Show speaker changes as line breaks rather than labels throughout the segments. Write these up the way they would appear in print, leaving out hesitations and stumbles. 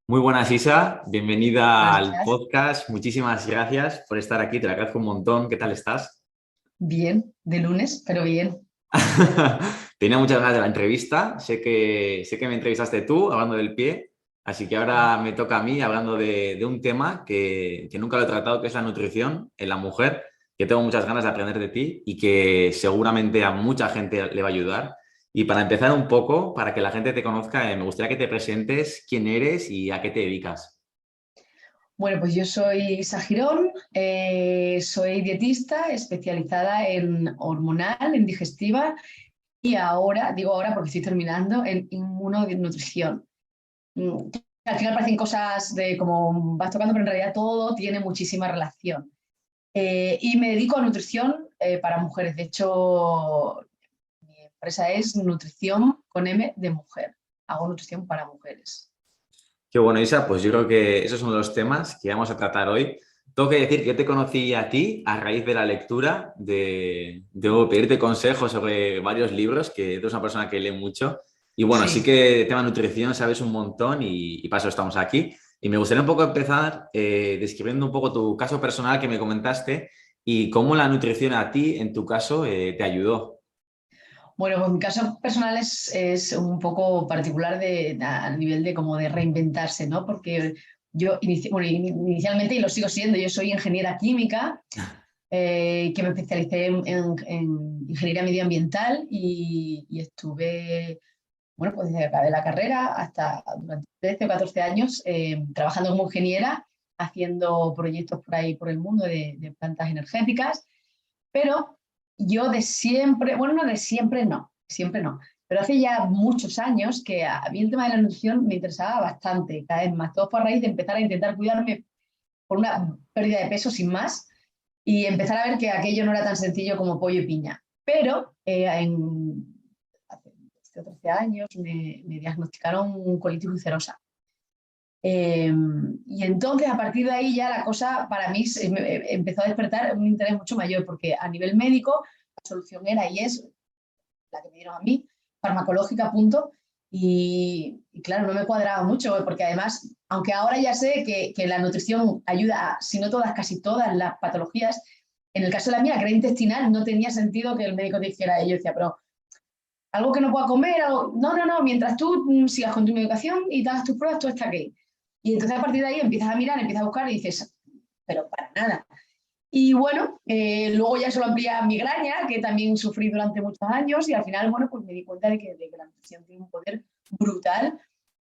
Muy buenas, Isa. Bienvenida
Buenos
al
días.
podcast. Muchísimas gracias por estar aquí. Te lo agradezco un montón. ¿Qué tal estás?
Bien, de lunes, pero bien.
Tenía muchas ganas de la entrevista. Sé que me entrevistaste tú hablando del pie, así que
Sí.
ahora me toca a mí hablando de un tema que nunca lo he tratado, que es la nutrición en la mujer, que tengo muchas ganas de aprender de ti y que seguramente a mucha gente le va a ayudar. Y para empezar un poco, para que la gente te conozca, me gustaría que te presentes quién eres y a qué te dedicas.
Bueno, pues yo soy Isa Girón, soy dietista especializada en hormonal, en digestiva y ahora, digo ahora porque estoy terminando, en inmunonutrición. Mm, Al final parecen cosas de como vas tocando, pero en realidad todo tiene muchísima relación. Y me dedico a nutrición para mujeres. De hecho, mi empresa es Nutrición con M de mujer. Hago nutrición para mujeres.
Qué bueno, Isa, pues yo creo que esos son los temas que vamos a tratar hoy. Tengo que decir que yo te conocí a ti a raíz de la lectura, de pedirte consejos sobre varios libros, que tú eres una persona que lee mucho. Y bueno, sí
Sí.
que de tema nutrición sabes un montón y para eso estamos aquí. Y me gustaría un poco empezar describiendo un poco tu caso personal que me comentaste y cómo la nutrición a ti, en tu caso, te ayudó.
Bueno, pues mi caso personal es un poco particular a nivel de como de reinventarse, ¿no? Porque yo bueno, inicialmente, y lo sigo siendo, yo soy ingeniera química, que me especialicé en ingeniería medioambiental y estuve, bueno, pues desde que acabé la carrera hasta durante 13 o 14 años trabajando como ingeniera, haciendo proyectos por ahí por el mundo de plantas energéticas. Pero yo de siempre, bueno, no de siempre no, pero hace ya muchos años que a mí el tema de la nutrición me interesaba bastante, cada vez más, todo fue a raíz de empezar a intentar cuidarme por una pérdida de peso sin más y empezar a ver que aquello no era tan sencillo como pollo y piña. Pero hace 12 o 13 años me diagnosticaron colitis ulcerosa. Eh, y entonces, a partir de ahí, ya la cosa para mí empezó a despertar un interés mucho mayor, porque a nivel médico la solución era y es la que me dieron a mí, farmacológica, punto. Y claro, no me cuadraba mucho, porque además, aunque ahora ya sé que la nutrición ayuda a, si no todas, casi todas las patologías, en el caso de la mía, que era intestinal, no tenía sentido que el médico te dijera, y yo decía, pero algo que no pueda comer, algo... no, no, no, mientras tú sigas con tu medicación y te hagas tus pruebas, todo está aquí. Y entonces a partir de ahí empiezas a mirar, empiezas a buscar y dices, pero para nada. Y bueno, luego ya se lo amplía migraña, que también sufrí durante muchos años, y al final, bueno, pues me di cuenta de que la nutrición tiene un poder brutal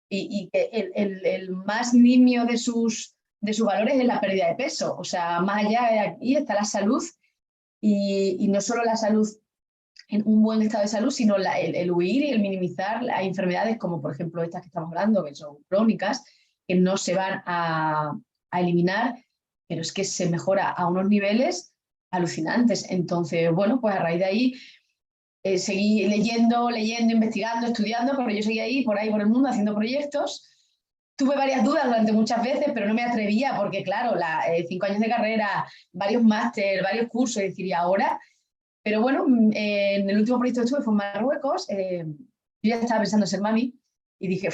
y que el más nimio de sus valores es la pérdida de peso. O sea, más allá de aquí está la salud y no solo la salud en un buen estado de salud, sino el huir y el minimizar las enfermedades como por ejemplo estas que estamos hablando, que son crónicas, que no se van a eliminar, pero es que se mejora a unos niveles alucinantes. Entonces, bueno, pues a raíz de ahí seguí leyendo, leyendo, investigando, estudiando, pero yo seguí ahí, por el mundo, haciendo proyectos. Tuve varias dudas durante muchas veces, pero no me atrevía porque, claro, 5 años de carrera, varios máster, varios cursos, es decir, y ahora pero bueno, en el último proyecto que estuve fue en Marruecos. Yo ya estaba pensando en ser mami y dije,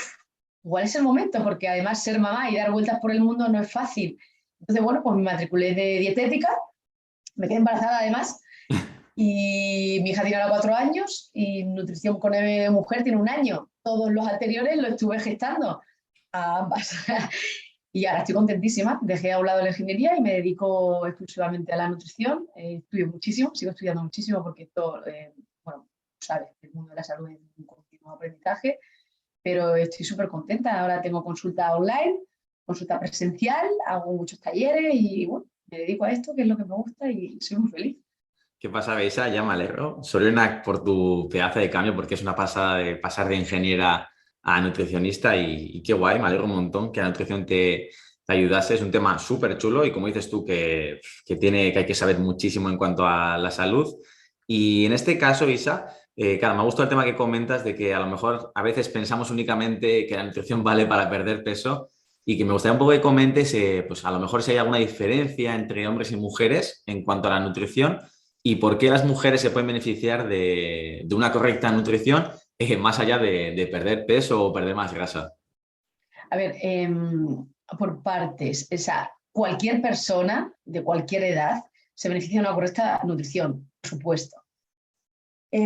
igual es el momento, porque además ser mamá y dar vueltas por el mundo no es fácil. Entonces, bueno, pues me matriculé de dietética, me quedé embarazada además, y mi hija tiene ahora 4 años y nutrición con mujer tiene un año. Todos los anteriores lo estuve gestando a ambas. Y ahora estoy contentísima. Dejé a un lado la ingeniería y me dedico exclusivamente a la nutrición. Estudio muchísimo, sigo estudiando muchísimo porque esto, bueno, sabes, el mundo de la salud es un continuo aprendizaje, pero estoy súper contenta. Ahora tengo consulta online, consulta presencial, hago muchos talleres y bueno, me dedico a esto, que es lo que me gusta y soy muy feliz.
¿Qué pasa, Beisa? Ya me alegro. Sorena por tu pedazo de cambio, porque es una pasada de pasar de ingeniera a nutricionista y qué guay, me alegro un montón que la nutrición te ayudase. Es un tema súper chulo y como dices tú, que hay que saber muchísimo en cuanto a la salud. Y en este caso, Isa, claro, me gusta el tema que comentas de que a lo mejor a veces pensamos únicamente que la nutrición vale para perder peso y que me gustaría un poco que comentes, pues a lo mejor si hay alguna diferencia entre hombres y mujeres en cuanto a la nutrición y por qué las mujeres se pueden beneficiar de una correcta nutrición más allá de perder peso o perder más grasa.
A ver, por partes. O sea, cualquier persona de cualquier edad se beneficia de una correcta nutrición, por supuesto.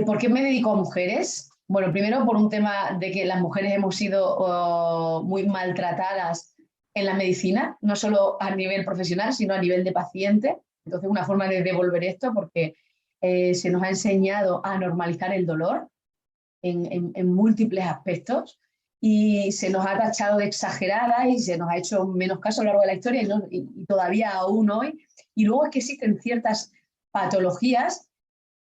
¿Por qué me dedico a mujeres? Bueno, primero por un tema de que las mujeres hemos sido muy maltratadas en la medicina, no solo a nivel profesional, sino a nivel de paciente. Entonces, una forma de devolver esto, porque se nos ha enseñado a normalizar el dolor en múltiples aspectos y se nos ha tachado de exagerada y se nos ha hecho menos caso a lo largo de la historia y todavía aún hoy. Y luego es que existen ciertas patologías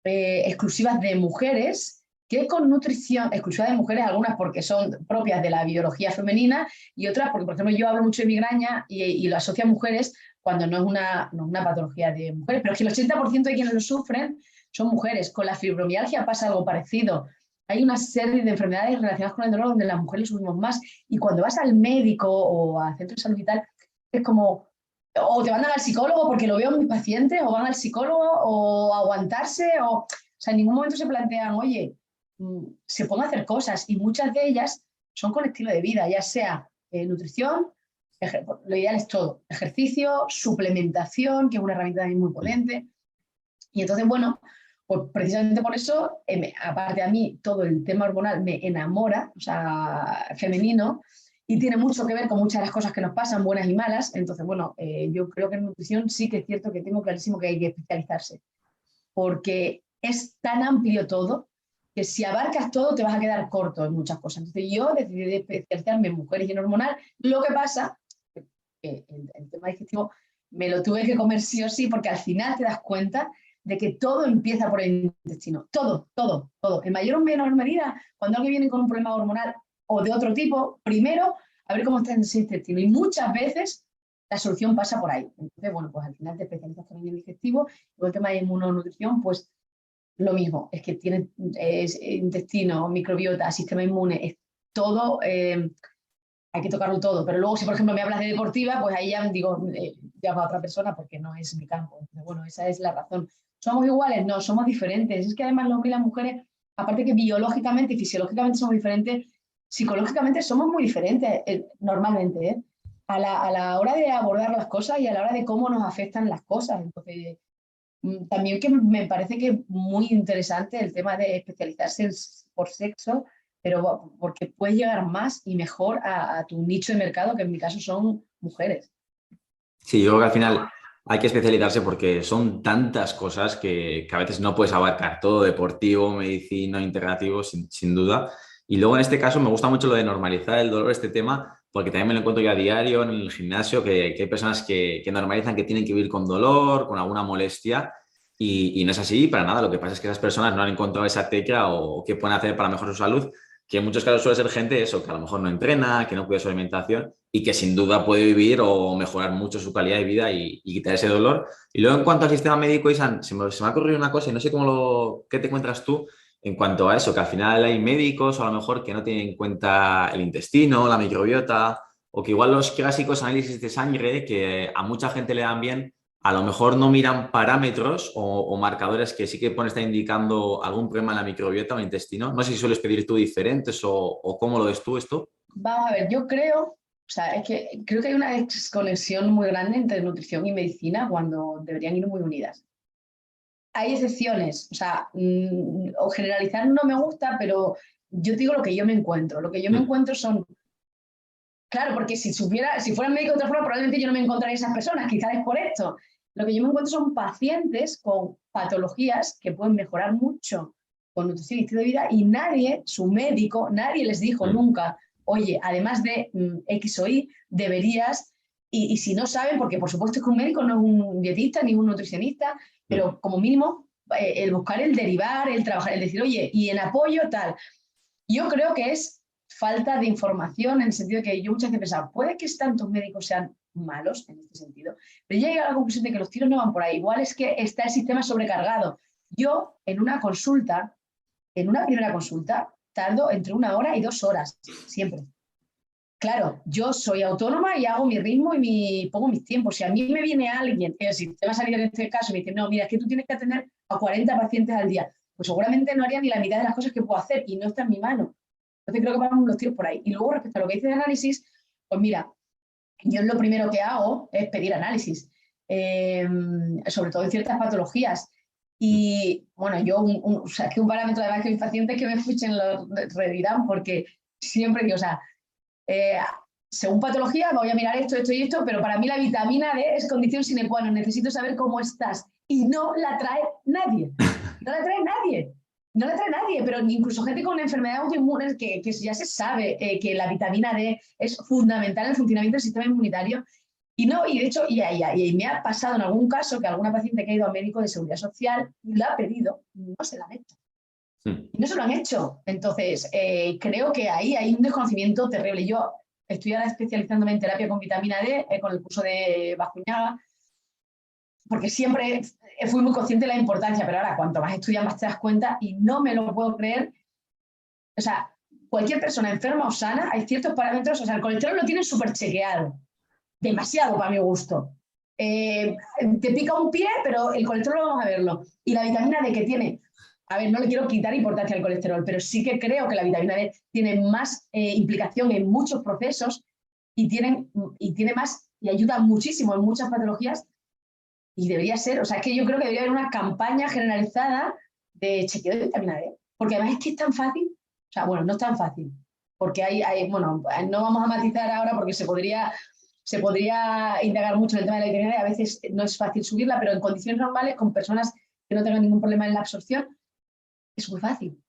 exclusivas de mujeres que con nutrición, exclusivas de mujeres, algunas porque son propias de la biología femenina y otras porque, por ejemplo, yo hablo mucho de migraña y lo asocio a mujeres cuando no es una patología de mujeres, pero es que el 80% de quienes lo sufren son mujeres. Con la fibromialgia pasa algo parecido. Hay una serie de enfermedades relacionadas con el dolor donde las mujeres sufrimos más y cuando vas al médico o al centro de salud y tal, es como, o te mandan al psicólogo porque lo veo en mis pacientes, o van al psicólogo o a aguantarse, o sea, en ningún momento se plantean, oye, se pueden hacer cosas y muchas de ellas son con estilo de vida, ya sea nutrición, lo ideal es todo, ejercicio, suplementación, que es una herramienta también muy potente. Y entonces, bueno, pues precisamente por eso, aparte a mí, todo el tema hormonal me enamora, o sea, femenino, y tiene mucho que ver con muchas de las cosas que nos pasan, buenas y malas. Entonces, bueno, yo creo que en nutrición sí que es cierto que tengo clarísimo que hay que especializarse, porque es tan amplio todo que si abarcas todo te vas a quedar corto en muchas cosas. Entonces yo decidí especializarme en mujeres y en hormonal. Lo que pasa que el tema digestivo me lo tuve que comer sí o sí, porque al final te das cuenta de que todo empieza por el intestino. Todo, todo, todo. En mayor o menor medida, cuando alguien viene con un problema hormonal o de otro tipo, primero a ver cómo está en ese intestino. Y muchas veces la solución pasa por ahí. Entonces, bueno, pues al final te especializas también en el digestivo. Y el tema de inmunonutrición, pues lo mismo. Es que tiene intestino, microbiota, sistema inmune, es todo... hay que tocarlo todo, pero luego si por ejemplo me hablas de deportiva, pues ahí ya digo, ya va otra persona porque no es mi campo. Entonces, bueno, esa es la razón. ¿Somos iguales? No, somos diferentes. Es que además los hombres y las mujeres, aparte que biológicamente y fisiológicamente somos diferentes, psicológicamente somos muy diferentes, normalmente, ¿eh? A la hora de abordar las cosas y a la hora de cómo nos afectan las cosas. Entonces, también que me parece que es muy interesante el tema de especializarse por sexo, pero porque puedes llegar más y mejor a tu nicho de mercado, que en mi caso son mujeres.
Sí, yo creo que al final hay que especializarse porque son tantas cosas que a veces no puedes abarcar todo, deportivo, medicina, integrativo, sin duda. Y luego en este caso me gusta mucho lo de normalizar el dolor, este tema, porque también me lo encuentro yo a diario en el gimnasio, que hay personas que normalizan que tienen que vivir con dolor, con alguna molestia, y no es así para nada. Lo que pasa es que esas personas no han encontrado esa tecla o qué pueden hacer para mejorar su salud, que en muchos casos suele ser gente eso, que a lo mejor no entrena, que no cuida su alimentación y que sin duda puede vivir o mejorar mucho su calidad de vida y quitar ese dolor. Y luego en cuanto al sistema médico, Isan, se me ha ocurrido una cosa y no sé qué te encuentras tú en cuanto a eso, que al final hay médicos o a lo mejor que no tienen en cuenta el intestino, la microbiota, o que igual los clásicos análisis de sangre que a mucha gente le dan bien, a lo mejor no miran parámetros o marcadores que sí que pueden estar indicando algún problema en la microbiota o el intestino. No sé si sueles pedir tú diferentes o cómo lo ves tú esto.
Vamos a ver, yo creo, o sea, es que creo que hay una desconexión muy grande entre nutrición y medicina cuando deberían ir muy unidas. Hay excepciones, o sea, o generalizar no me gusta, pero yo digo lo que yo me encuentro. Lo que yo me encuentro son, claro, porque si fuera médico de otra forma, probablemente yo no me encontraría esas personas, quizás es por esto. Lo que yo me encuentro son pacientes con patologías que pueden mejorar mucho con nutrición y estilo de vida y nadie, su médico, nadie les dijo nunca, oye, además de X o Y, deberías, y si no saben, porque por supuesto es que un médico no es un dietista ni un nutricionista, pero como mínimo el buscar el derivar, el trabajar, el decir, oye, y en apoyo tal. Yo creo que es falta de información en el sentido de que yo muchas veces he pensado, puede que tantos médicos sean malos en este sentido, pero yo he llegado a la conclusión de que los tiros no van por ahí. Igual es que está el sistema sobrecargado. Yo en una consulta, en una primera consulta, tardo entre 1 hora y 2 horas, siempre. Claro, yo soy autónoma y hago mi ritmo y pongo mis tiempos. Si a mí me viene alguien, el sistema sanitario en este caso, y me dice, no, mira, es que tú tienes que atender a 40 pacientes al día, pues seguramente no haría ni la mitad de las cosas que puedo hacer y no está en mi mano. Entonces creo que van los tiros por ahí. Y luego respecto a lo que dice de análisis, Pues mira, yo lo primero que hago es pedir análisis, sobre todo en ciertas patologías. Y bueno, yo, o sea, que un parámetro además que mis pacientes que me escuchen lo redirán, porque siempre digo, o sea, según patología voy a mirar esto, esto y esto, pero para mí la vitamina D es condición sine qua non, necesito saber cómo estás. Y no la trae nadie, no la trae nadie. No la trae nadie, pero incluso gente con enfermedades autoinmunes que ya se sabe que la vitamina D es fundamental en el funcionamiento del sistema inmunitario. Y no, y de hecho, y me ha pasado en algún caso que alguna paciente que ha ido al médico de seguridad social y la ha pedido, no se la han hecho. Y no se lo han hecho. Entonces, creo que ahí hay un desconocimiento terrible. Yo estoy ahora especializándome en terapia con vitamina D, con el curso de Bascuñaga, porque siempre fui muy consciente de la importancia, pero ahora cuanto más estudias más te das cuenta y no me lo puedo creer. O sea, cualquier persona enferma o sana, hay ciertos parámetros, o sea, el colesterol lo tienen súper chequeado, demasiado para mi gusto. Te pica un pie, pero el colesterol vamos a verlo. Y la vitamina D que tiene, a ver, no le quiero quitar importancia al colesterol, pero sí que creo que la vitamina D tiene más implicación en muchos procesos y tiene más y ayuda muchísimo en muchas patologías. Y debería ser, o sea, es que yo creo que debería haber una campaña generalizada de chequeo de vitamina D, porque además es que es tan fácil, o sea, bueno, no es tan fácil, porque bueno, no vamos a matizar ahora porque se podría indagar mucho en el tema de la vitamina D, a veces no es fácil subirla, pero en condiciones normales, con personas que no tengan ningún problema en la absorción, es muy fácil.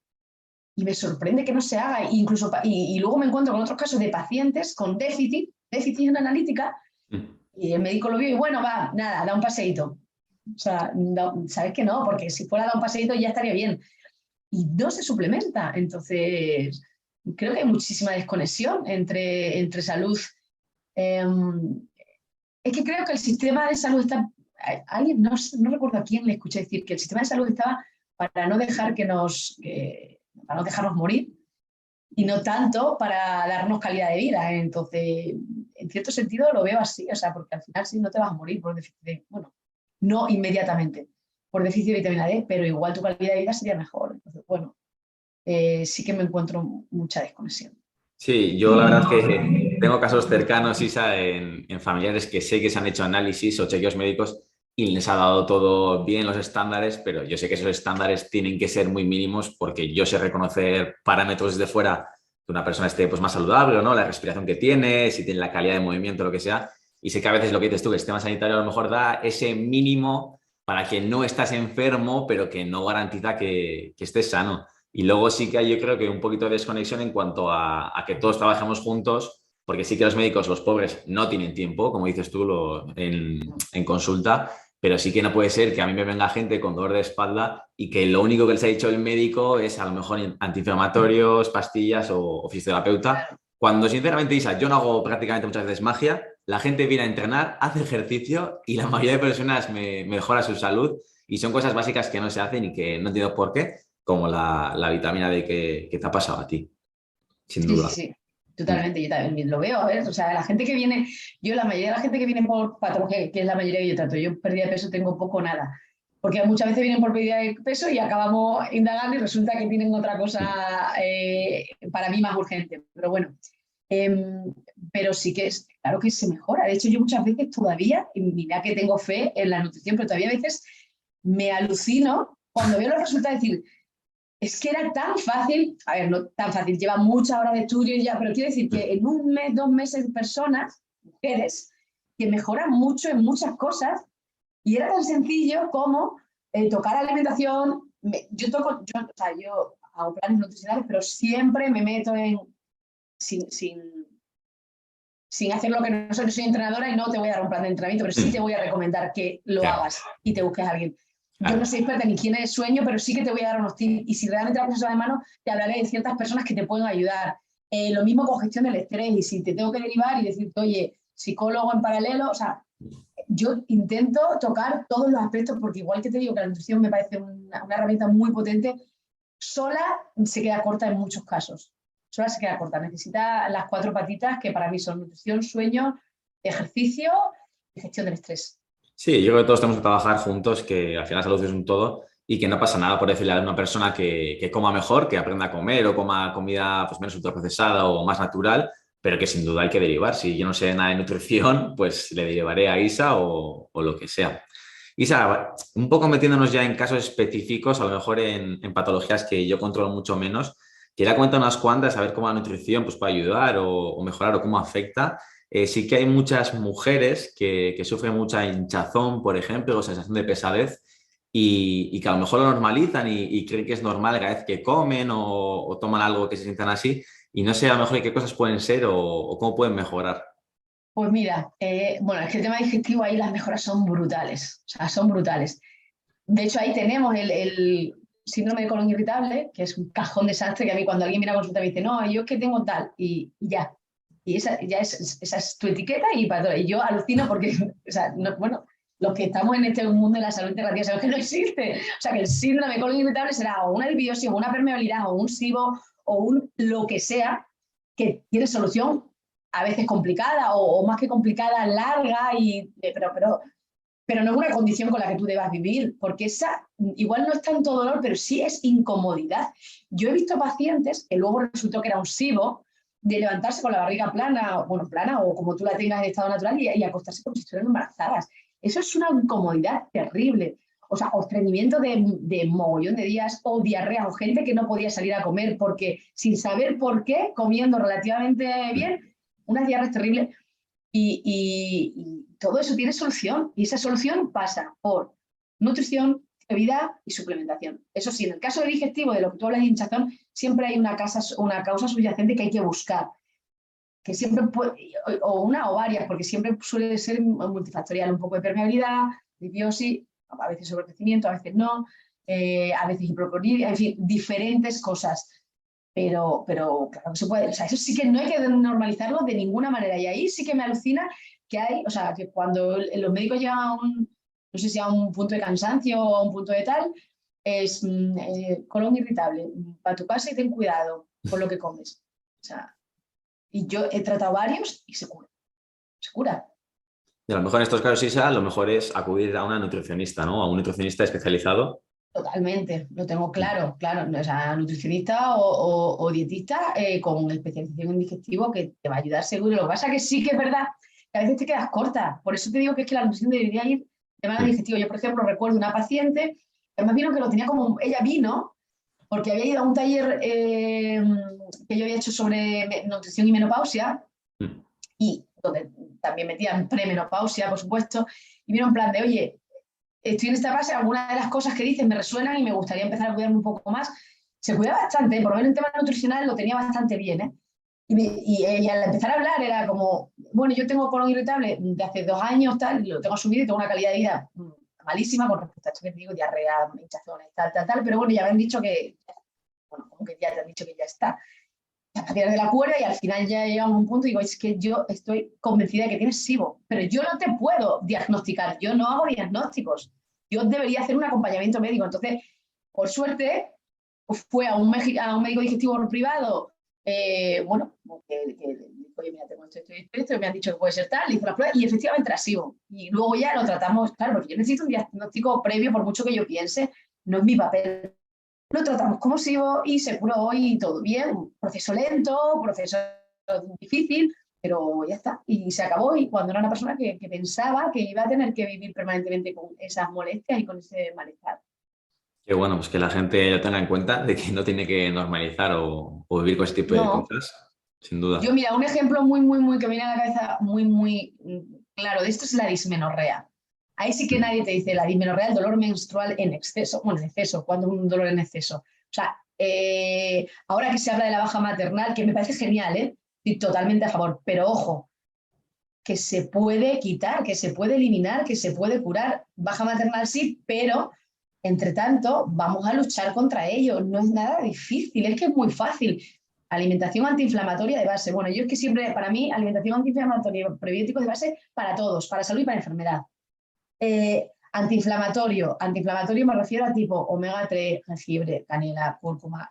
Y me sorprende que no se haga, incluso, y luego me encuentro con otros casos de pacientes con déficit en analítica, y el médico lo vio y bueno, va, nada, da un paseíto. O sea, no, sabes que no, porque si fuera a dar un paseíto ya estaría bien. Y no se suplementa. Entonces, creo que hay muchísima desconexión entre salud. Es que creo que el sistema de salud está... Alguien, no recuerdo a quién le escuché decir que el sistema de salud estaba para no dejar para no dejarnos morir y no tanto para darnos calidad de vida. Entonces, en cierto sentido lo veo así, o sea, porque al final sí no te vas a morir por déficit de, bueno, no inmediatamente por déficit de vitamina D, pero igual tu calidad de vida sería mejor. Entonces, bueno, sí que me encuentro mucha desconexión.
Sí, yo la verdad es que tengo casos cercanos, Isa, en familiares que sé que se han hecho análisis o chequeos médicos y les ha dado todo bien los estándares, pero yo sé que esos estándares tienen que ser muy mínimos porque yo sé reconocer parámetros desde fuera que una persona esté pues, más saludable o no, la respiración que tiene, si tiene la calidad de movimiento, lo que sea. Y sé que a veces lo que dices tú, que el sistema sanitario a lo mejor da ese mínimo para que no estás enfermo, pero que no garantiza que estés sano. Y luego sí que hay, yo creo que un poquito de desconexión en cuanto a que todos trabajemos juntos, porque sí que los médicos, los pobres, no tienen tiempo, como dices tú en consulta, pero sí que no puede ser que a mí me venga gente con dolor de espalda y que lo único que les ha dicho el médico es a lo mejor antiinflamatorios, pastillas o fisioterapeuta. Cuando sinceramente, Isa, yo no hago prácticamente muchas veces magia, la gente viene a entrenar, hace ejercicio y la mayoría de personas mejora su salud y son cosas básicas que no se hacen y que no entiendo por qué, como la vitamina D que te ha pasado a ti, sin
Sí,
duda.
sí, sí, totalmente. Yo también lo veo, a ver, o sea, la gente que viene, la mayoría de la gente que viene por patología, que es la mayoría que yo trato, yo pérdida de peso tengo poco o nada, porque muchas veces vienen por pérdida de peso y acabamos indagando y resulta que tienen otra cosa para mí más urgente. Pero bueno, pero sí que es, claro que se mejora. De hecho, yo muchas veces todavía, y mira que tengo fe en la nutrición, pero todavía a veces me alucino cuando veo los resultados, decir, es que era tan fácil, a ver, no tan fácil, lleva muchas horas de estudio ya, pero quiero decir que en un mes, 2 meses, personas, mujeres, que mejoran mucho en muchas cosas, y era tan sencillo como tocar alimentación. O sea, yo hago planes nutricionales, pero siempre me meto sin hacer lo que no soy entrenadora y no te voy a dar un plan de entrenamiento, pero sí te voy a recomendar que lo hagas y te busques a alguien. Yo no soy experta en higiene de sueño, pero sí que te voy a dar unos tips. Y si realmente la cosa de mano, te hablaré de ciertas personas que te pueden ayudar. Lo mismo con gestión del estrés. Y si te tengo que derivar y decirte, oye, psicólogo en paralelo, o sea, yo intento tocar todos los aspectos porque igual que te digo que la nutrición me parece una herramienta muy potente, sola se queda corta en muchos casos. Sola se queda corta. Necesita las 4 patitas que para mí son nutrición, sueño, ejercicio y gestión del estrés.
Sí, yo creo que todos tenemos que trabajar juntos, que al final la salud es un todo y que no pasa nada por decirle a una persona que coma mejor, que aprenda a comer o coma comida pues, menos ultraprocesada o más natural, pero que sin duda hay que derivar. Si yo no sé nada de nutrición, pues le derivaré a Isa o lo que sea. Isa, un poco metiéndonos ya en casos específicos, a lo mejor en patologías que yo controlo mucho menos, quería comentar unas cuantas, a ver cómo la nutrición pues, puede ayudar o mejorar o cómo afecta. Sí que hay muchas mujeres que sufren mucha hinchazón, por ejemplo, o sensación de pesadez, y que a lo mejor lo normalizan y creen que es normal cada vez que comen o toman algo que se sientan así, y no sé a lo mejor qué cosas pueden ser o cómo pueden mejorar.
Pues mira, bueno, es que el tema digestivo ahí las mejoras son brutales, o sea, son brutales. De hecho, ahí tenemos el síndrome de colon irritable, que es un cajón desastre que a mí cuando alguien viene a consulta me dice, no, yo es que tengo tal, y ya. Y esa es tu etiqueta y yo alucino porque, o sea, bueno, los que estamos en este mundo de la salud integrativa sabemos que no existe. O sea, que el síndrome de colon irritable será o una disbiosis o una permeabilidad o un SIBO o un lo que sea que tiene solución a veces complicada o más que complicada, larga, pero no es una condición con la que tú debas vivir, porque esa igual no es tanto dolor, pero sí es incomodidad. Yo he visto pacientes que luego resultó que era un SIBO, de levantarse con la barriga plana, bueno, plana o como tú la tengas en estado natural y acostarse como si estuvieran embarazadas. Eso es una incomodidad terrible. O sea, o estreñimiento de mogollón de días, o diarrea, o gente que no podía salir a comer porque sin saber por qué, comiendo relativamente bien, unas diarreas terribles. Y todo eso tiene solución. Y esa solución pasa por nutrición, bebida y suplementación. Eso sí, en el caso del digestivo, de lo que tú hablas de hinchazón, siempre hay una causa subyacente que hay que buscar. Que siempre puede, o una o varias, porque siempre suele ser multifactorial, un poco de permeabilidad, disbiosis, a veces sobrecrecimiento, a veces no, a veces hipercloruridia, en fin, diferentes cosas. Pero claro que se puede, o sea, eso sí que no hay que normalizarlo de ninguna manera. Y ahí sí que me alucina que hay, o sea, que cuando los médicos llegan a no sé si a un punto de cansancio o a un punto de tal, es colon irritable, para tu casa y ten cuidado con lo que comes. O sea, y yo he tratado varios y se cura, se cura.
Y a lo mejor en estos casos, Isa, lo mejor es acudir a una nutricionista, ¿no? A un nutricionista especializado.
Totalmente, lo tengo claro, claro. O sea, nutricionista o dietista con especialización en digestivo que te va a ayudar seguro. Lo que pasa es que sí que es verdad que a veces te quedas corta. Por eso te digo que es que la nutrición debería ir de mano digestivo. Yo, por ejemplo, recuerdo una paciente que además vino que lo tenía como, ella vino porque había ido a un taller que yo había hecho sobre nutrición y menopausia
Mm.
y donde también metían premenopausia, por supuesto, y vino en plan de, oye, estoy en esta fase, algunas de las cosas que dices me resuenan y me gustaría empezar a cuidarme un poco más. Se cuida bastante, por lo menos en tema nutricional lo tenía bastante bien, ¿eh? Y al empezar a hablar era como, bueno, yo tengo colon irritable de hace 2 años, tal, lo tengo asumido y tengo una calidad de vida malísima con respecto a esto que te digo, diarrea, hinchazones, tal, pero bueno, ya me han dicho que, bueno, como que ya te han dicho que ya está. Ya para tirar de la cuerda y al final ya llegamos a un punto y digo, es que yo estoy convencida de que tienes SIBO, pero yo no te puedo diagnosticar, yo no hago diagnósticos, yo debería hacer un acompañamiento médico. Entonces, por suerte, pues fue a un médico digestivo privado, bueno, oye, mira, tengo esto, me han dicho que puede ser tal, le hizo la prueba y efectivamente era SIBO. Y luego ya lo tratamos, claro, porque yo necesito un diagnóstico previo, por mucho que yo piense, no es mi papel. Lo tratamos como SIBO y se curó y todo bien. Proceso lento, proceso difícil, pero ya está. Y se acabó. Y cuando era una persona que pensaba que iba a tener que vivir permanentemente con esas molestias y con ese malestar.
Qué bueno, pues que la gente lo tenga en cuenta de que no tiene que normalizar o vivir con ese tipo de
No,
cosas, sin
yo
duda.
mira, un ejemplo muy que me viene a la cabeza muy claro de esto es la dismenorrea. Ahí sí que
Mm.
nadie te dice la dismenorrea, el dolor menstrual en exceso, bueno, en exceso, cuando un dolor en exceso. O sea, ahora que se habla de la baja maternal, que me parece genial, ¿eh? Y totalmente a favor, pero ojo, que se puede quitar, que se puede eliminar, que se puede curar. Baja maternal sí, pero entre tanto vamos a luchar contra ello. No es nada difícil, es que es muy fácil. Alimentación antiinflamatoria de base. Bueno, yo es que siempre, para mí, alimentación antiinflamatoria, prebióticos de base para todos, para salud y para enfermedad. Antiinflamatorio me refiero a tipo omega 3, jengibre, canela, cúrcuma.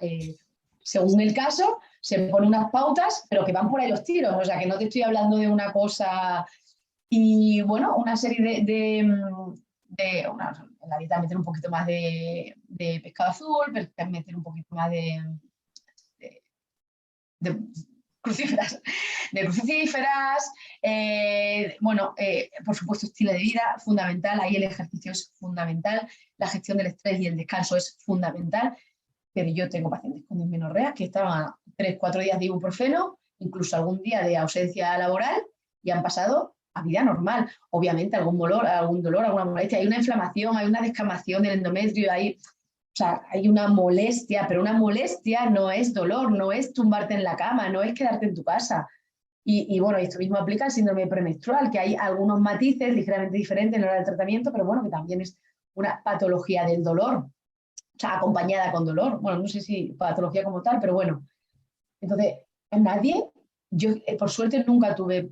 Según el caso, se ponen unas pautas, pero que van por ahí los tiros. O sea, que no te estoy hablando de una cosa. Y bueno, una serie en la dieta meter un poquito más de pescado azul, meter un poquito más de, crucíferas, de crucíferas, bueno, por supuesto estilo de vida fundamental, ahí el ejercicio es fundamental, la gestión del estrés y el descanso es fundamental, pero yo tengo pacientes con dismenorrea que estaban a 3, 4 días de ibuprofeno, incluso algún día de ausencia laboral y han pasado a vida normal. Obviamente algún dolor, alguna molestia, hay una inflamación, hay una descamación del endometrio, o sea, hay una molestia, pero una molestia no es dolor, no es tumbarte en la cama, no es quedarte en tu casa. Y bueno, esto mismo aplica al síndrome premenstrual, que hay algunos matices ligeramente diferentes en la hora del tratamiento, pero bueno, que también es una patología del dolor, o sea, acompañada con dolor. Bueno, no sé si patología como tal, pero bueno. Entonces, nadie, yo por suerte nunca tuve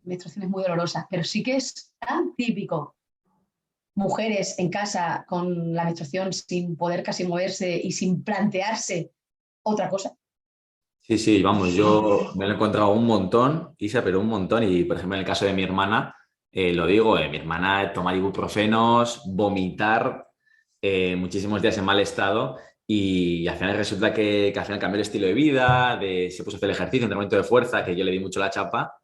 menstruaciones muy dolorosas, pero sí que es tan típico mujeres en casa con la menstruación sin poder casi moverse y sin plantearse otra cosa.
Sí, sí, vamos, yo me lo he encontrado un montón, Isa, pero un montón. Y, por ejemplo, en el caso de mi hermana, lo digo, mi hermana toma ibuprofenos, vomitar muchísimos días en mal estado y al final resulta que al final cambió el estilo de vida, se puso a hacer el ejercicio, entrenamiento de fuerza, que yo le di mucho la chapa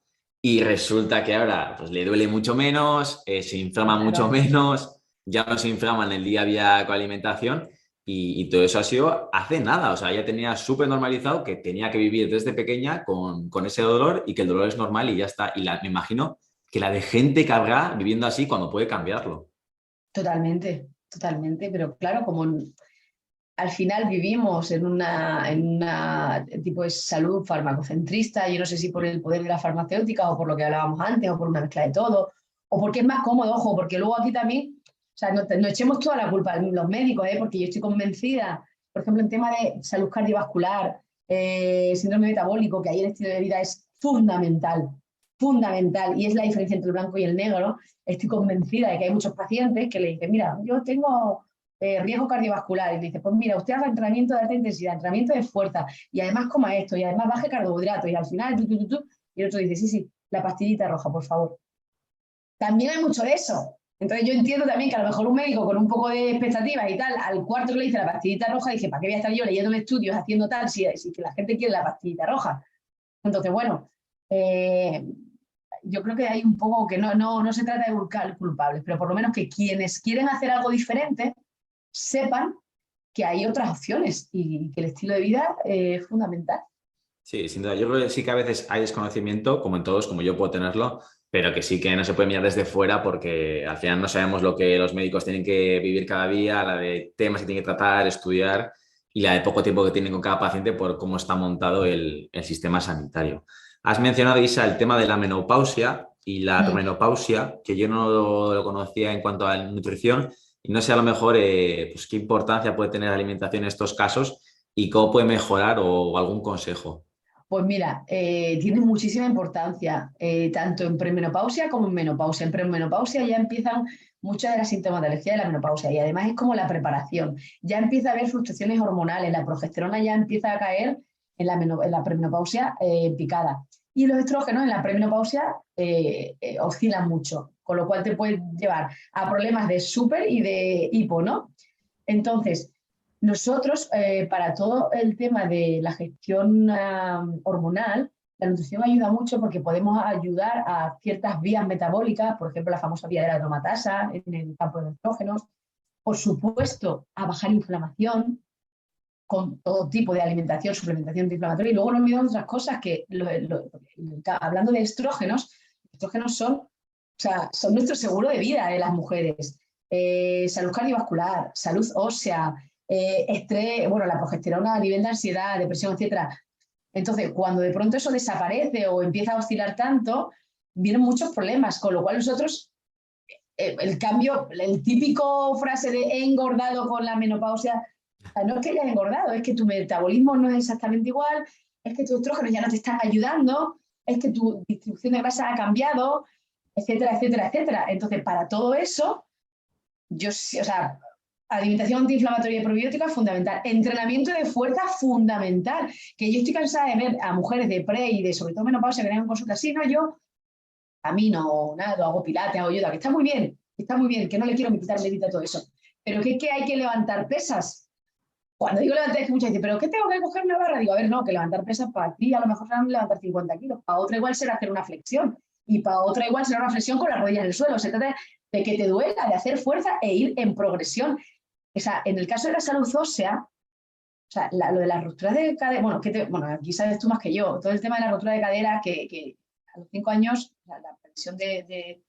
y resulta que ahora pues, le duele mucho menos, se inflama mucho
Claro,
menos, ya no se inflama en el día a día con la alimentación y todo eso ha sido hace nada, o sea, ella tenía súper normalizado que tenía que vivir desde pequeña con ese dolor y que el dolor es normal y ya está. Y me imagino que la de gente que habrá viviendo así cuando puede cambiarlo.
totalmente, totalmente, pero claro, como al final vivimos en una tipo de salud farmacocentrista, yo no sé si por el poder de la farmacéutica o por lo que hablábamos antes o por una mezcla de todo, o porque es más cómodo, ojo, porque luego aquí también, o sea, no echemos toda la culpa a los médicos, porque yo estoy convencida, por ejemplo, en tema de salud cardiovascular, síndrome metabólico, que ahí el estilo de vida es fundamental, fundamental, y es la diferencia entre el blanco y el negro. Estoy convencida de que hay muchos pacientes que le dicen, mira, yo tengo riesgo cardiovascular. Y le dice, pues mira, usted haga entrenamiento de alta intensidad, entrenamiento de fuerza, y además coma esto, y además baje carbohidratos, y al final, y el otro dice, sí, sí, la pastillita roja, por favor. También hay mucho de eso. Entonces yo entiendo también que a lo mejor un médico con un poco de expectativas y tal, al cuarto que le dice la pastillita roja, dice, ¿para qué voy a estar yo leyendo estudios haciendo tal si que la gente quiere la pastillita roja? Entonces, bueno, yo creo que hay un poco que no se trata de buscar culpables, pero por lo menos que quienes quieren hacer algo diferente sepan que hay otras opciones y que el estilo de vida es fundamental.
Sí, sin duda. Yo creo que sí que a veces hay desconocimiento, como en todos, como yo puedo tenerlo, pero que sí que no se puede mirar desde fuera porque al final no sabemos lo que los médicos tienen que vivir cada día, la de temas que tienen que tratar, estudiar y la de poco tiempo que tienen con cada paciente por cómo está montado el sistema sanitario. Has mencionado, Isa, el tema de la menopausia y la
Mm.
menopausia, que yo no lo conocía en cuanto a nutrición y no sé a lo mejor pues, qué importancia puede tener la alimentación en estos casos y cómo puede mejorar o algún consejo.
Pues mira, tiene muchísima importancia, tanto en premenopausia como en menopausia. En premenopausia ya empiezan muchas de las sintomatologías de la menopausia y además es como la preparación. Ya empieza a haber fluctuaciones hormonales, la progesterona ya empieza a caer en la premenopausia picada. Y los estrógenos en la premenopausia oscilan mucho, con lo cual te puede llevar a problemas de súper y de hipo, ¿no? Entonces, nosotros, para todo el tema de la gestión hormonal, la nutrición ayuda mucho porque podemos ayudar a ciertas vías metabólicas, por ejemplo, la famosa vía de la aromatasa en el campo de los estrógenos, por supuesto, a bajar inflamación con todo tipo de alimentación, suplementación antiinflamatoria. Y luego no olvidamos otras cosas que, hablando de estrógenos son, o sea, son nuestro seguro de vida de las mujeres. Salud cardiovascular, salud ósea, estrés, bueno, la progesterona a nivel de ansiedad, depresión, etcétera. Entonces, cuando de pronto eso desaparece o empieza a oscilar tanto, vienen muchos problemas, con lo cual nosotros, el cambio, el típico frase de he engordado con la menopausia, o sea, no es que hayas engordado, es que tu metabolismo no es exactamente igual, es que tus estrógenos ya no te están ayudando, es que tu distribución de grasa ha cambiado, etcétera, etcétera, etcétera. Entonces, para todo eso, yo, o sea, alimentación antiinflamatoria y probiótica fundamental, entrenamiento de fuerza fundamental, que yo estoy cansada de ver a mujeres de pre y de sobre todo menopausia que vengan consulta, sí, no, yo camino, nado, hago pilates, hago yoga, que está muy bien, que no le quiero quitar mérito a todo eso, pero que hay que levantar pesas. Cuando digo levantar, es que muchas dicen, ¿pero qué tengo que coger una barra? Digo, a ver, no, que levantar pesas para ti a lo mejor serán levantar 50 kilos, para otra igual será hacer una flexión, y para otra igual será una flexión con las rodillas en el suelo. Se trata de que te duela, de hacer fuerza e ir en progresión. O sea, en el caso de la salud ósea, o sea, lo de las rupturas de cadera, bueno, aquí sabes tú más que yo, todo el tema de la ruptura de cadera, que a los 5 años la previsión de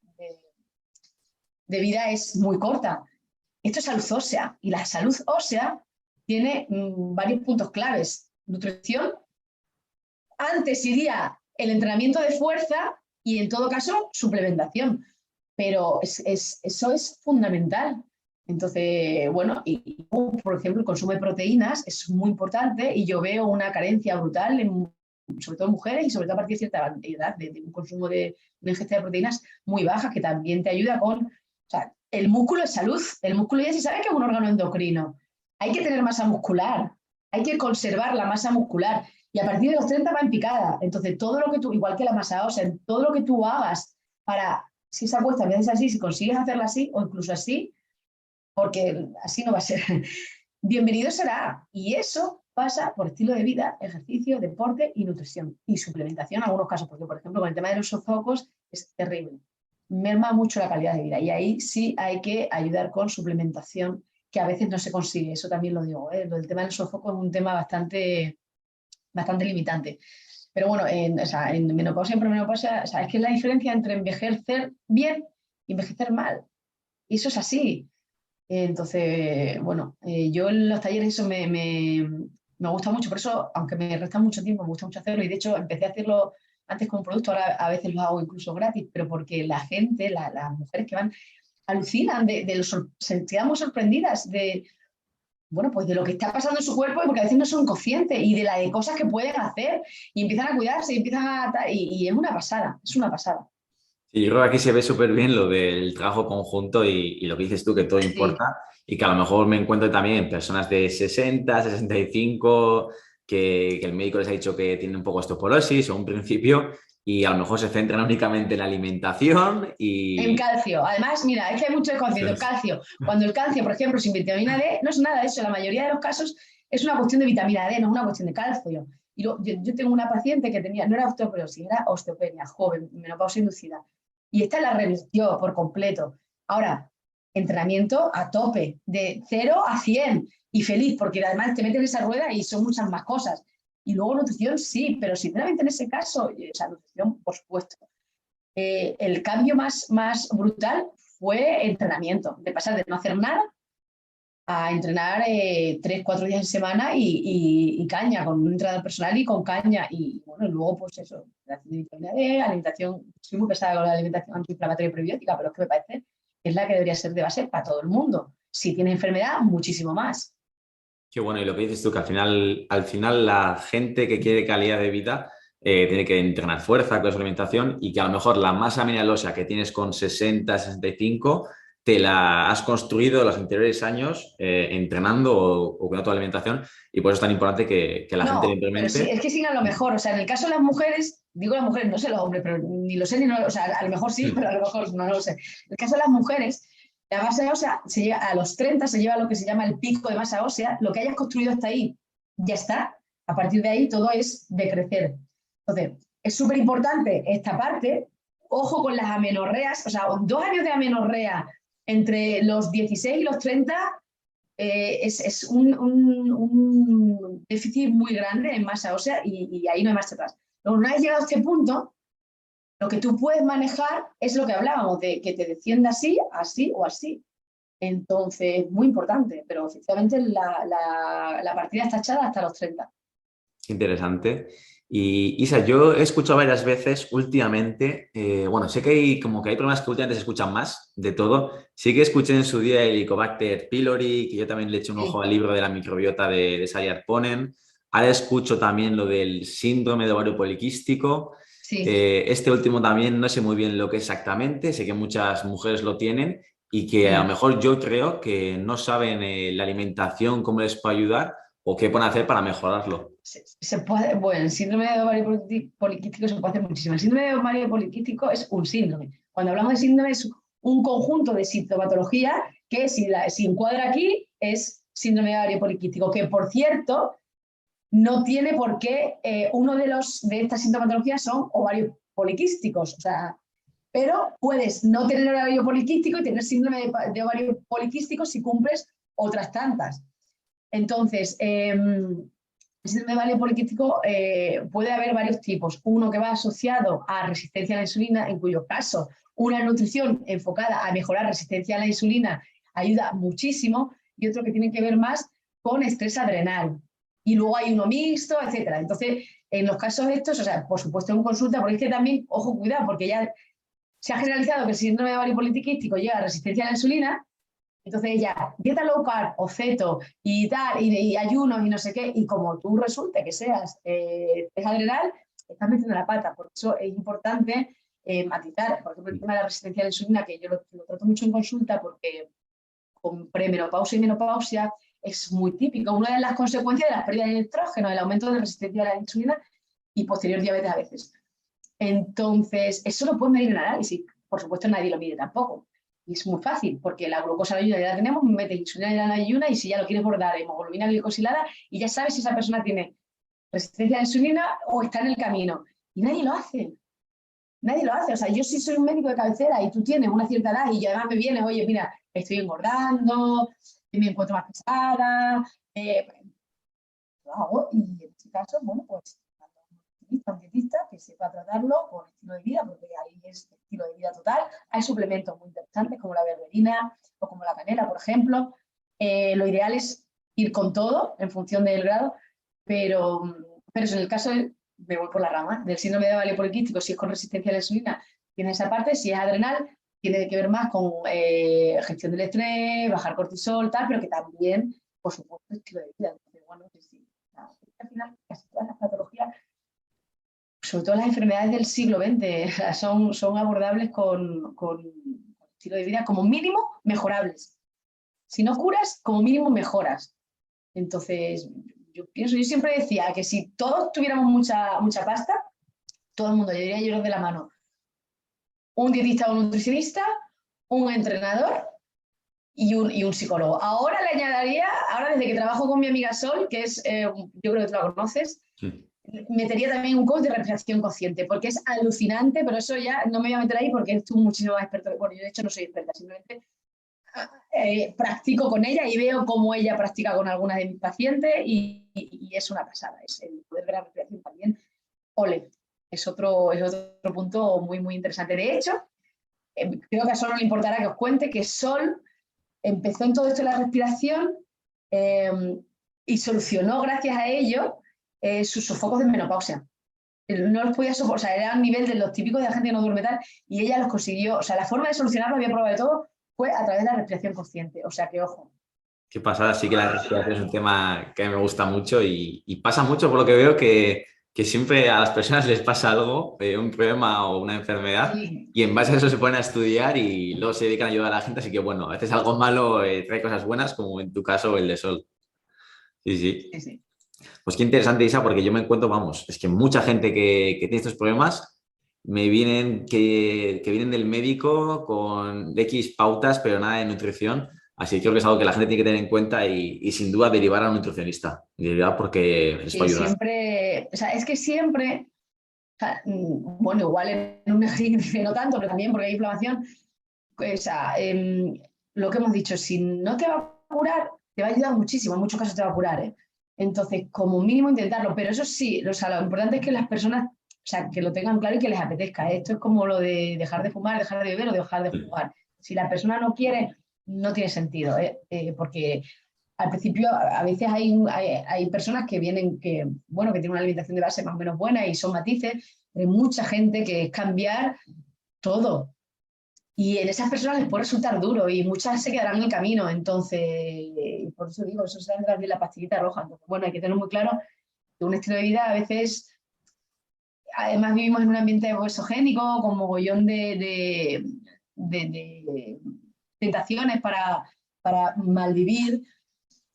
vida es muy corta. Esto es salud ósea, y la salud ósea tiene varios puntos claves. Nutrición, antes iría el entrenamiento de fuerza y en todo caso suplementación, pero eso es fundamental. Entonces, bueno, y por ejemplo, el consumo de proteínas es muy importante y yo veo una carencia brutal, sobre todo en mujeres y sobre todo a partir de cierta edad, de un consumo de una ingesta de proteínas muy baja, que también te ayuda con... O sea, el músculo es salud, el músculo ya se sabe que es un órgano endocrino. Hay que tener masa muscular, hay que conservar la masa muscular y a partir de los 30 va en picada. Entonces, todo lo que tú, igual que la masa ósea, todo lo que tú hagas para, si esa cuesta a veces así, si consigues hacerla así o incluso así, porque así no va a ser, bienvenido será. Y eso pasa por estilo de vida, ejercicio, deporte y nutrición. Y suplementación en algunos casos, porque por ejemplo con el tema de los sofocos es terrible. Merma mucho la calidad de vida y ahí sí hay que ayudar con suplementación, que a veces no se consigue, eso también lo digo, ¿eh? Lo del tema del sofoco es un tema bastante limitante. Pero bueno, o sea, en menopausia y premenopausia, o sea, es que es la diferencia entre envejecer bien y envejecer mal. Y eso es así. Entonces, bueno, yo en los talleres eso me gusta mucho, por eso, aunque me resta mucho tiempo, me gusta mucho hacerlo y de hecho empecé a hacerlo antes como producto, ahora a veces lo hago incluso gratis, pero porque la gente, las mujeres que van, alucinan, se quedan muy sorprendidas de, bueno, pues de lo que está pasando en su cuerpo, porque a veces no son conscientes y de las cosas que pueden hacer y empiezan a cuidarse y empiezan y es una pasada, es una pasada.
Sí, yo creo que aquí se ve súper bien lo del trabajo conjunto y lo que dices tú, que todo
Sí.
importa y que a lo mejor me encuentro también en personas de 60, 65, que el médico les ha dicho que tienen un poco osteoporosis o un principio y a lo mejor se centran únicamente en la alimentación
En
y...
calcio. Además, mira, es que hay mucho desconocimiento. El calcio. Cuando el calcio, por ejemplo, sin vitamina D, no es nada de eso. La mayoría de los casos es una cuestión de vitamina D, no es una cuestión de calcio. Y yo tengo una paciente que tenía, no era osteoporosis, era osteopenia, joven, menopausia inducida. Y esta la revirtió por completo. Ahora, entrenamiento a tope, de 0 a 100 y feliz, porque además te meten en esa rueda y son muchas más cosas. Y luego nutrición, sí, pero sinceramente en ese caso, o sea, nutrición, por supuesto. El cambio más brutal fue entrenamiento, de pasar de no hacer nada a entrenar 3, 4 días en semana y caña, con un entrenador personal y con caña. Y bueno, luego pues eso, vitamina D, alimentación, soy muy pesada con la alimentación antiinflamatoria y prebiótica, pero es que me parece que es la que debería ser de base para todo el mundo. Si tiene enfermedad, muchísimo más.
Qué bueno, y lo que dices tú, que al final la gente que quiere calidad de vida tiene que entrenar fuerza con su alimentación y que a lo mejor la masa mineral ósea que tienes con 60, 65 te la has construido los anteriores años entrenando o con tu alimentación y por eso es tan importante que la gente lo
No, pero sí,
implemente.
es que sí, a lo mejor, o sea, en el caso de las mujeres, digo las mujeres, no sé los hombres, pero ni lo sé ni no, o sea, a lo mejor sí, pero a lo mejor no lo sé. En el caso de las mujeres, la masa ósea se llega a los 30, se lleva a lo que se llama el pico de masa ósea, lo que hayas construido hasta ahí, ya está. A partir de ahí todo es decrecer. Entonces, es súper importante esta parte, ojo con las amenorreas, o sea, 2 años de amenorrea entre los 16 y los 30 es un déficit muy grande en masa ósea y ahí no hay marcha atrás. Pero una vez llegado a este punto, lo que tú puedes manejar es lo que hablábamos, de que te descienda así, así o así. Entonces, muy importante, pero oficialmente la partida está echada hasta los 30.
Interesante. Y Isa, yo he escuchado varias veces últimamente, bueno, sé que hay como que hay problemas que últimamente se escuchan más de todo. Sí que escuché en su día el Helicobacter pylori, que yo también le eché un ojo
Sí,
al libro de la microbiota de Sari Arponen. Ahora escucho también lo del síndrome de ovario poliquístico.
sí.
Este último también no sé muy bien lo que exactamente, sé que muchas mujeres lo tienen y que a lo mejor yo creo que no saben la alimentación, cómo les puede ayudar o qué pueden hacer para mejorarlo.
Se puede, bueno, el síndrome de ovario poliquístico se puede hacer muchísimo. El síndrome de ovario poliquístico es un síndrome. Cuando hablamos de síndrome es un conjunto de sintomatología que si encuadra aquí es síndrome de ovario poliquístico, que por cierto, no tiene por qué, uno de estas sintomatologías son ovarios poliquísticos, o sea, pero puedes no tener ovario poliquístico y tener síndrome de ovario poliquístico si cumples otras tantas. Entonces, el síndrome de ovario poliquístico puede haber varios tipos. Uno que va asociado a resistencia a la insulina, en cuyo caso una nutrición enfocada a mejorar resistencia a la insulina ayuda muchísimo, y otro que tiene que ver más con estrés adrenal. Y luego hay uno mixto, etcétera. Entonces, en los casos estos, o sea, por supuesto en consulta, porque es que también, ojo, cuidado, porque ya se ha generalizado que el síndrome de ovario poliquístico llega a resistencia a la insulina. Entonces ya, dieta low carb o ceto y tal, y ayunos y no sé qué, y como tú resulte que seas adrenal, estás metiendo la pata. Por eso es importante matizar, por ejemplo, el tema de la resistencia a la insulina, que yo lo trato mucho en consulta porque con premenopausia y menopausia es muy típico. Una de las consecuencias de las pérdidas de estrógeno, el aumento de la resistencia a la insulina y posterior diabetes a veces. Entonces, eso lo puedes medir en análisis. Por supuesto, nadie lo mide tampoco. Y es muy fácil, porque la glucosa en la ayuna ya la tenemos, metes insulina en la ayuna y si ya lo quieres bordar, hemoglobina glicosilada, y ya sabes si esa persona tiene resistencia a la insulina o está en el camino. Y nadie lo hace. Nadie lo hace. O sea, yo sí soy un médico de cabecera y tú tienes una cierta edad y además me vienes, oye, mira, estoy engordando, me encuentro más pesada, lo hago y en este caso, bueno, pues un dietista que sepa tratarlo con estilo de vida, porque ahí es estilo de vida total. Hay suplementos muy interesantes como la berberina o como la canela, por ejemplo. Lo ideal es ir con todo en función del grado, pero en el caso me voy por la rama, del síndrome de ovario poliquístico, si es con resistencia a la insulina, tiene esa parte, si es adrenal, tiene que ver más con gestión del estrés, bajar cortisol, tal, pero que también, por supuesto, estilo de vida. Entonces, bueno, sí. Al final, casi todas las patologías, sobre todo las enfermedades del siglo XX, son abordables con estilo de vida como mínimo mejorables. Si no curas, como mínimo mejoras. Entonces, yo siempre decía que si todos tuviéramos mucha pasta, todo el mundo llevaría lloros de la mano. Un dietista o un nutricionista, un entrenador y un psicólogo. Ahora le añadiría, ahora desde que trabajo con mi amiga Sol, que es, yo creo que tú la conoces, metería también un coach de respiración consciente, porque es alucinante, pero eso ya no me voy a meter ahí porque tú muchísimo más experto. Bueno, yo de hecho no soy experta, simplemente practico con ella y veo cómo ella practica con algunas de mis pacientes y es una pasada. Es el poder de la respiración también. Ole, es otro punto muy, muy interesante. De hecho, creo que a Sol no le importará que os cuente que Sol empezó en todo esto de la respiración y solucionó gracias a ello sus sofocos de menopausia. No los podía soportar, o sea, era a nivel de los típicos de la gente que no duerme tal, y ella los consiguió. O sea, la forma de solucionarlo, había probado de todo, fue a través de la respiración consciente. O sea, que ojo.
Qué pasada, sí que la respiración es un tema que me gusta mucho y pasa mucho por lo que veo que siempre a las personas les pasa algo, un problema o una enfermedad,
Sí.
y en base a eso se ponen a estudiar y luego se dedican a ayudar a la gente, así que bueno, a veces algo malo trae cosas buenas, como en tu caso el de Sol. Sí, sí.
Sí, sí.
Pues qué interesante, Isa, porque yo me encuentro, vamos, es que mucha gente que tiene estos problemas me vienen que vienen del médico con X pautas, pero nada de nutrición. Así que creo que es algo que la gente tiene que tener en cuenta y sin duda derivar a un nutricionista. Derivar porque les puede ayudar.
Siempre, o sea, es que siempre, o sea, bueno, igual en un ejercicio no tanto, pero también porque hay inflamación. O sea, lo que hemos dicho, si no te va a curar, te va a ayudar muchísimo, en muchos casos te va a curar, ¿eh? Entonces, como mínimo intentarlo, pero eso sí, o sea, lo importante es que las personas, o sea, que lo tengan claro y que les apetezca. Esto es como lo de dejar de fumar, dejar de beber o dejar de jugar. Si la persona no quiere, no tiene sentido, porque al principio a veces hay personas que vienen bueno, que tienen una alimentación de base más o menos buena y son matices, pero hay mucha gente que es cambiar todo. Y en esas personas les puede resultar duro y muchas se quedarán en el camino. Entonces, por eso digo, eso será de la pastillita roja. Entonces, bueno, hay que tener muy claro que un estilo de vida a veces, además vivimos en un ambiente exogénico con mogollón de tentaciones para malvivir.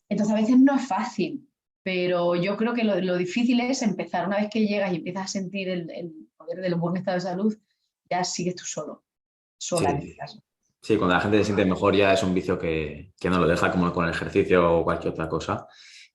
Entonces, a veces no es fácil, pero yo creo que lo difícil es empezar. Una vez que llegas y empiezas a sentir el poder del buen estado de salud, ya sigues tú sola en este
Sí.
caso.
Sí, cuando la gente se siente mejor ya es un vicio que no lo deja, como con el ejercicio o cualquier otra cosa.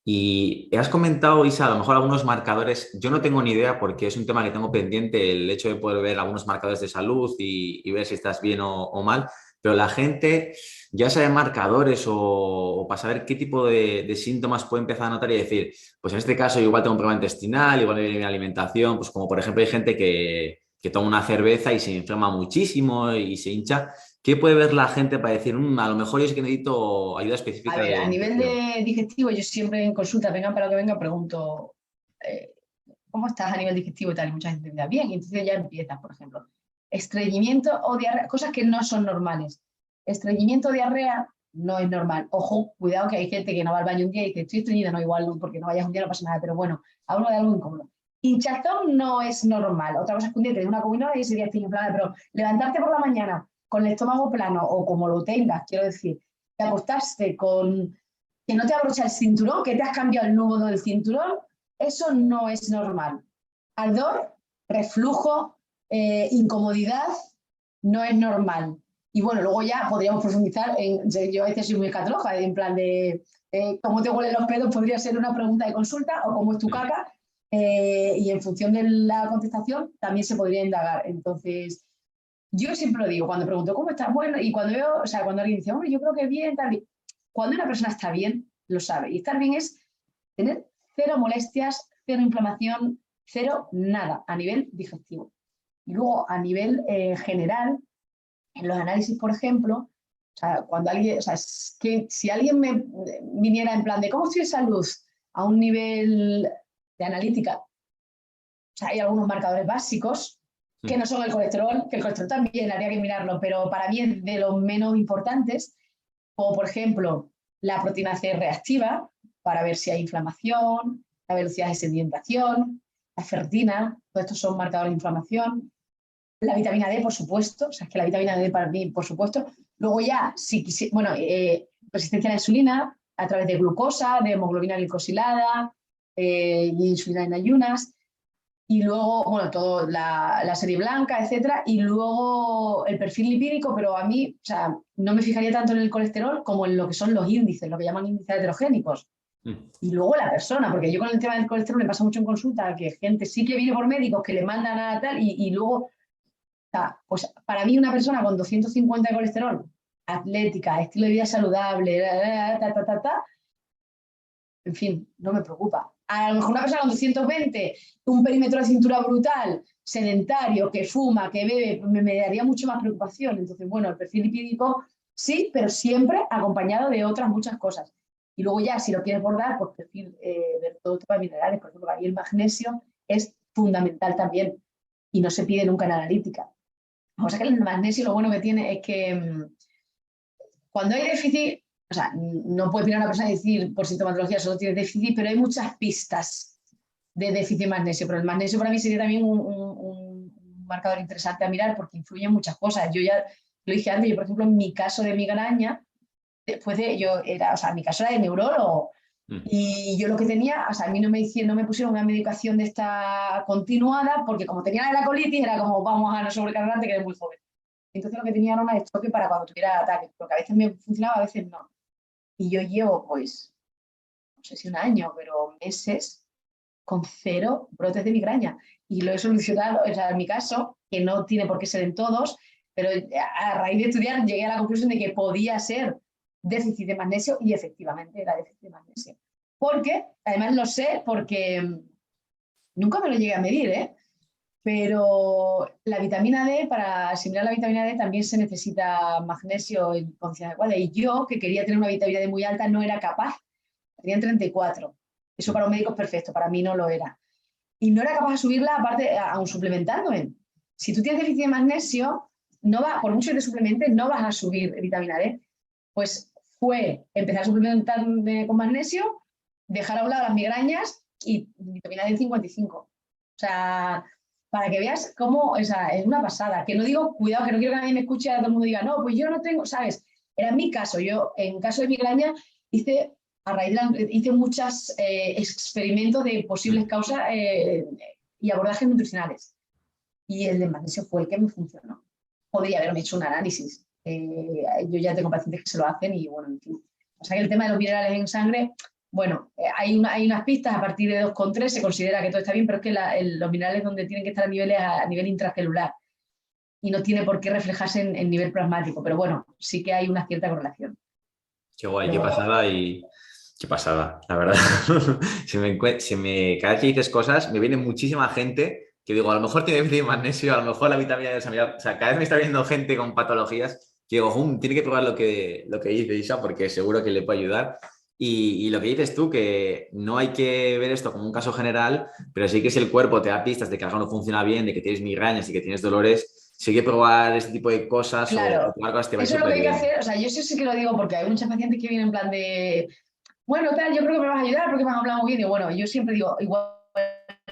Y has comentado, Isa, a lo mejor algunos marcadores, yo no tengo ni idea porque es un tema que tengo pendiente, el hecho de poder ver algunos marcadores de salud y ver si estás bien o mal, pero la gente, ya sea de marcadores o para saber qué tipo de síntomas puede empezar a notar y decir, pues en este caso igual tengo un problema intestinal, igual mi alimentación, pues como por ejemplo hay gente que toma una cerveza y se inflama muchísimo y se hincha. ¿Qué puede ver la gente para decir, a lo mejor yo sí que necesito ayuda
A
específica
ver,
de
a nivel
nutrición"?
de digestivo, yo siempre en consulta, vengan para lo que venga, pregunto, eh, ¿cómo estás a nivel digestivo y tal? Y mucha gente me da bien, y entonces ya empiezas, por ejemplo, estreñimiento o diarrea, cosas que no son normales. Estreñimiento o diarrea no es normal. Ojo, cuidado que hay gente que no va al baño un día y dice, estoy estreñida, no, igual no, porque no vayas un día no pasa nada, pero bueno, hablo de algo incómodo. Hinchazón no es normal. Otra cosa es que un día te dé una comida y ese día estoy inflamada, pero levantarte por la mañana con el estómago plano o como lo tengas, quiero decir, te acostaste con que no te abrocha el cinturón, que te has cambiado el nudo del cinturón, eso no es normal. Ardor, reflujo, incomodidad, no es normal. Y bueno, luego ya podríamos profundizar en, yo a veces soy muy escatológica, en plan de cómo te huelen los pedos podría ser una pregunta de consulta o cómo es tu caca, y en función de la contestación también se podría indagar. Entonces, yo siempre lo digo, cuando pregunto cómo estás, bueno, y cuando veo, o sea, cuando alguien dice, hombre, yo creo que bien, tal, cuando una persona está bien, lo sabe. Y estar bien es tener cero molestias, cero inflamación, cero nada a nivel digestivo. Y luego a nivel general, en los análisis, por ejemplo, o sea, cuando alguien, o sea, es que si alguien me viniera en plan de cómo estoy de salud a un nivel de analítica, o sea, hay algunos marcadores básicos que no son el colesterol, que el colesterol también habría que mirarlo, pero para mí es de los menos importantes, como por ejemplo la proteína C reactiva, para ver si hay inflamación, la velocidad de sedimentación, la ferritina, todos estos son marcadores de inflamación, la vitamina D, por supuesto, o sea, es que la vitamina D para mí, por supuesto. Luego ya, bueno, resistencia a la insulina a través de glucosa, de hemoglobina glicosilada, y insulina en ayunas, y luego, bueno, todo la serie blanca, etcétera, y luego el perfil lipídico, pero a mí, o sea, no me fijaría tanto en el colesterol como en lo que son los índices, lo que llaman índices heterogénicos. Y luego la persona, porque yo con el tema del colesterol me pasa mucho en consulta, que gente sí que viene por médicos que le mandan a tal, y luego, o sea, pues para mí una persona con 250 de colesterol, atlética, estilo de vida saludable, en fin, no me preocupa. A lo mejor una persona con 220, un perímetro de cintura brutal, sedentario, que fuma, que bebe, me daría mucho más preocupación. Entonces, bueno, el perfil lipídico sí, pero siempre acompañado de otras muchas cosas. Y luego ya, si lo quieres bordar, pues perfil, ver todo tipo de minerales. Por ejemplo, ahí el magnesio es fundamental también y no se pide nunca en analítica. O sea que el magnesio lo bueno que tiene es que cuando hay déficit, o sea, no puedes mirar a una persona y decir por sintomatología solo tiene déficit, pero hay muchas pistas de déficit de magnesio. Pero el magnesio para mí sería también un marcador interesante a mirar porque influye en muchas cosas. Yo ya lo dije antes, yo por ejemplo en mi caso de migraña, después de yo era, o sea, mi caso era de neurólogo. Y yo lo que tenía, o sea, a mí no me pusieron una medicación de esta continuada porque como tenía la colitis era como vamos a no sobrecargarte que eres muy joven. Entonces lo que tenía era una de choque para cuando tuviera ataques, porque a veces me funcionaba, a veces no. Y yo llevo, pues, no sé si un año, pero meses con cero brotes de migraña. Y lo he solucionado, o sea, en mi caso, que no tiene por qué ser en todos, pero a raíz de estudiar llegué a la conclusión de que podía ser déficit de magnesio y efectivamente era déficit de magnesio. Porque, además lo sé porque nunca me lo llegué a medir, ¿eh? Pero la vitamina D, para asimilar la vitamina D también se necesita magnesio en condiciones adecuadas. Y yo, que quería tener una vitamina D muy alta, no era capaz. Tenía 34. Eso para un médico es perfecto, para mí no lo era. Y no era capaz de subirla, aparte, aún suplementándome. Si tú tienes déficit de magnesio, no va, por mucho que te suplementes, no vas a subir vitamina D. Pues fue empezar a suplementar con magnesio, dejar a un lado las migrañas y vitamina D 55. O sea, para que veas cómo, o sea, es una pasada. Que no digo, cuidado, que no quiero que nadie me escuche y todo el mundo diga, no, pues yo no tengo, ¿sabes? Era mi caso. Yo, en caso de migraña, hice muchos experimentos de posibles causas y abordajes nutricionales. Y el de magnesio fue el que me funcionó. Podría haberme hecho un análisis, Yo ya tengo pacientes que se lo hacen y bueno, en fin. O sea que el tema de los minerales en sangre, bueno, hay unas pistas a partir de 2,3 se considera que todo está bien, pero es que los minerales donde tienen que estar a nivel intracelular y no tiene por qué reflejarse en nivel plasmático, pero bueno, sí que hay una cierta correlación.
Qué guay, qué
Pero,
pasada qué pasada, la verdad. Cada vez que dices cosas, me viene muchísima gente que digo, a lo mejor tiene déficit de magnesio, a lo mejor la vitamina D, o sea, cada vez me está viendo gente con patologías que digo, tiene que probar lo que dice Isa porque seguro que le puede ayudar. Y lo que dices tú, que no hay que ver esto como un caso general, pero sí que si el cuerpo te da pistas de que algo no funciona bien, de que tienes migrañas y que tienes dolores, sí que probar este tipo de cosas o
claro,
probar cosas te va a ir
eso es lo que
súper
hay que
bien.
hacer. O sea, yo sí que lo digo porque hay muchos pacientes que vienen en plan de, bueno, tal, yo creo que me vas a ayudar porque me has hablado muy bien. Y bueno, yo siempre digo, igual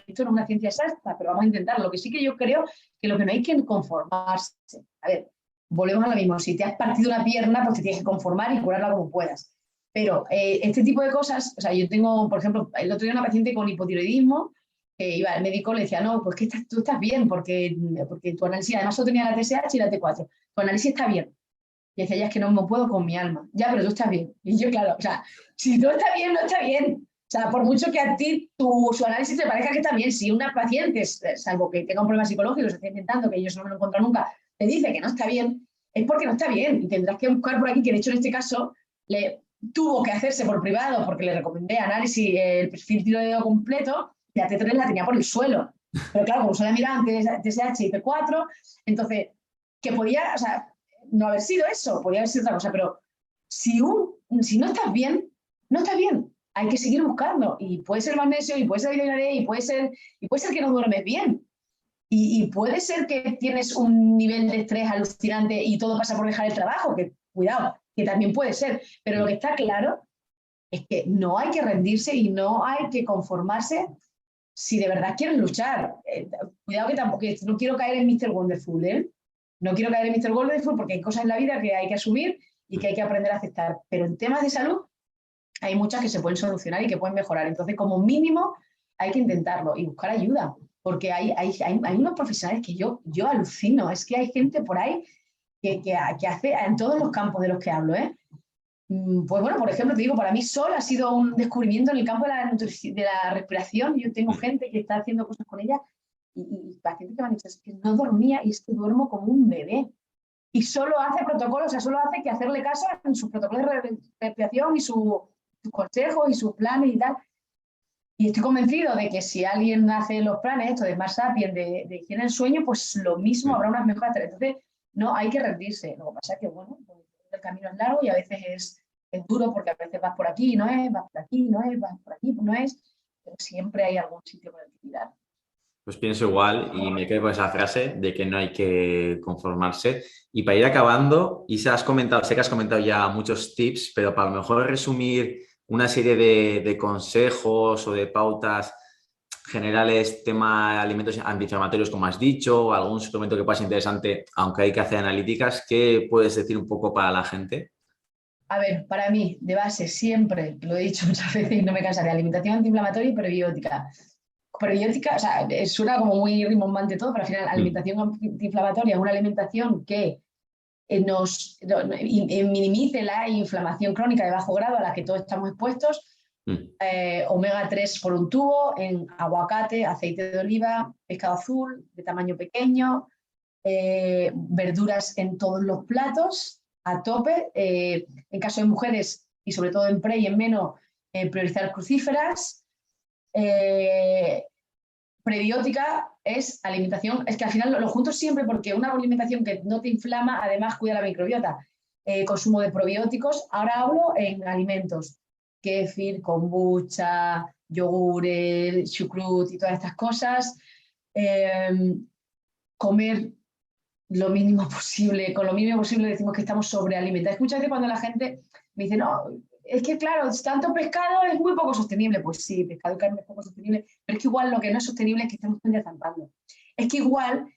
esto no es una ciencia exacta, pero vamos a intentarlo. Lo que sí que yo creo que lo que no hay que conformarse. A ver, volvemos a lo mismo. Si te has partido una pierna, pues te tienes que conformar y curarla como puedas. Pero este tipo de cosas, o sea, yo tengo, por ejemplo, el otro día una paciente con hipotiroidismo que iba al médico, le decía, no, pues que tú estás bien porque tu análisis, además solo tenía la TSH y la T4, tu análisis está bien. Y decía, ya es que no me puedo con mi alma. Ya, pero tú estás bien. Y yo, claro, o sea, si no está bien, no está bien. O sea, por mucho que a ti su análisis te parezca que está bien, si una paciente, salvo que tenga un problema psicológico, se esté intentando, que ellos no me lo encuentran nunca, te dice que no está bien, es porque no está bien. Y tendrás que buscar por aquí, que de hecho en este caso le tuvo que hacerse por privado, porque le recomendé análisis, el perfil tiroideo completo, y la T3 la tenía por el suelo. Pero claro, como solo miraban TSH y T4, entonces, que podía, o sea, no haber sido eso, podría haber sido otra cosa, pero si no estás bien, no estás bien. Hay que seguir buscando. Y puede ser magnesio, y puede ser vitamina D, y puede ser que no duermes bien. Y puede ser que tienes un nivel de estrés alucinante y todo pasa por dejar el trabajo, que cuidado, que también puede ser. Pero lo que está claro es que no hay que rendirse y no hay que conformarse si de verdad quieren luchar. Cuidado que tampoco, que no quiero caer en Mr. Wonderful, ¿eh? No quiero caer en Mr. Wonderful porque hay cosas en la vida que hay que asumir y que hay que aprender a aceptar. Pero en temas de salud hay muchas que se pueden solucionar y que pueden mejorar. Entonces, como mínimo, hay que intentarlo y buscar ayuda. Porque hay unos profesionales que yo alucino. Es que hay gente por ahí que hace en todos los campos de los que hablo, ¿eh? Pues bueno, por ejemplo, te digo, para mí Sol ha sido un descubrimiento en el campo de la respiración. Yo tengo gente que está haciendo cosas con ella y pacientes que me han dicho, es que no dormía y es que duermo como un bebé. Y solo hace protocolos, o sea, solo hace que hacerle caso en sus protocolos de respiración y sus consejos y sus planes y tal. Y estoy convencido de que si alguien hace los planes, esto de Smart Sapiens, de higiene del sueño, pues lo mismo habrá unas mejoras. Entonces, no hay que rendirse. Lo que pasa es que, bueno, pues, el camino es largo y a veces es duro porque a veces vas por aquí, no es, vas por aquí, no es, vas por aquí, no es, pero siempre hay algún sitio por el que tirar.
Pues pienso igual y me quedo con esa frase de que no hay que conformarse. Y para ir acabando, Isa, sé que has comentado ya muchos tips, pero para lo mejor resumir una serie de consejos o de pautas generales, tema alimentos antiinflamatorios, como has dicho, o algún suplemento que pueda ser interesante, aunque hay que hacer analíticas, ¿qué puedes decir un poco para la gente?
A ver, para mí, de base, siempre, lo he dicho muchas veces y no me cansaré, alimentación antiinflamatoria y prebiótica. Prebiótica, o sea, suena como muy rimbombante todo, pero al final,
Mm,
alimentación antiinflamatoria es una alimentación que minimice la inflamación crónica de bajo grado a la que todos estamos expuestos.
mm.
Omega 3 por un tubo en aguacate, aceite de oliva, pescado azul de tamaño pequeño, verduras en todos los platos a tope. En caso de mujeres y sobre todo en pre y en meno, priorizar crucíferas. Prebiótica es alimentación, es que al final lo junto siempre porque una alimentación que no te inflama, además cuida la microbiota. Consumo de probióticos, ahora hablo en alimentos, kéfir, kombucha, yogures, chucrut y todas estas cosas. Comer lo mínimo posible, con lo mínimo posible decimos que estamos sobrealimentados. Muchas veces cuando la gente me dice, no, es que claro, tanto pescado es muy poco sostenible. Pues sí, pescado y carne es poco sostenible, pero es que igual lo que no es sostenible es que estemos zampando. Es que igual,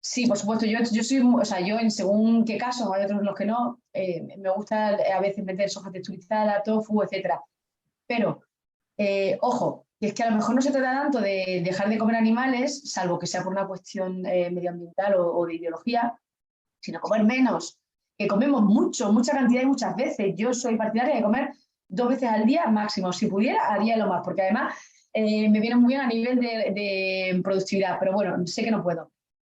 sí, por supuesto, yo soy, o sea, yo en según qué casos, hay otros en los que no, me gusta a veces meter soja texturizada, tofu, etcétera. Pero, ojo, que es que a lo mejor no se trata tanto de dejar de comer animales, salvo que sea por una cuestión medioambiental o de ideología, sino comer menos. que comemos mucho, mucha cantidad y muchas veces. Yo soy partidaria de comer 2 veces al día máximo. Si pudiera, haría lo más, porque además me viene muy bien a nivel de productividad, pero bueno, sé que no puedo.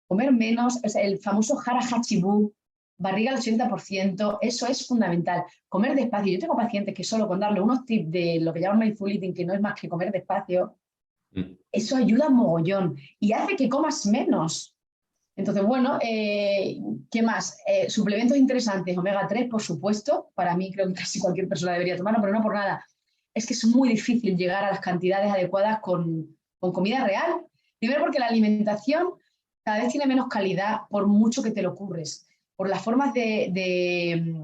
Comer menos, o sea, el famoso hara hachibu, barriga al 80%, eso es fundamental. Comer despacio. Yo tengo pacientes que solo con darle unos tips de lo que llaman mindful eating, que no es más que comer despacio,
Mm.
eso ayuda mogollón y hace que comas menos. Entonces, bueno, ¿qué más? Suplementos interesantes, omega 3, por supuesto. Para mí creo que casi cualquier persona debería tomarlo, pero no por nada. Es que es muy difícil llegar a las cantidades adecuadas con comida real. Primero porque la alimentación cada vez tiene menos calidad por mucho que te lo curres, por las formas de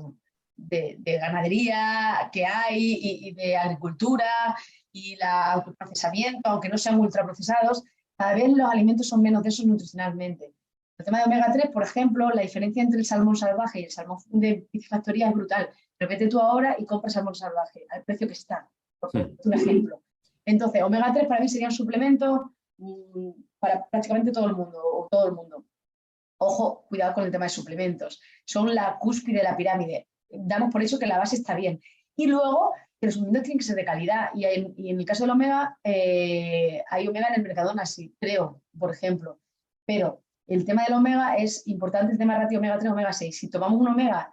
ganadería que hay y de agricultura y el procesamiento, aunque no sean ultraprocesados, cada vez los alimentos son menos densos nutricionalmente. El tema de omega 3, por ejemplo, la diferencia entre el salmón salvaje y el salmón de piscifactoría es brutal. Pero vete tú ahora y compra salmón salvaje al precio que está, por
Mm.
un ejemplo. Entonces, omega 3 para mí sería un suplemento para prácticamente todo el mundo, o todo el mundo. Ojo, cuidado con el tema de suplementos. Son la cúspide de la pirámide. Damos por hecho que la base está bien. Y luego, que los suplementos tienen que ser de calidad. Y en el caso del omega, hay omega en el Mercadona, sí, creo, por ejemplo. Pero el tema del omega es importante, el tema ratio omega 3, omega 6. Si tomamos un omega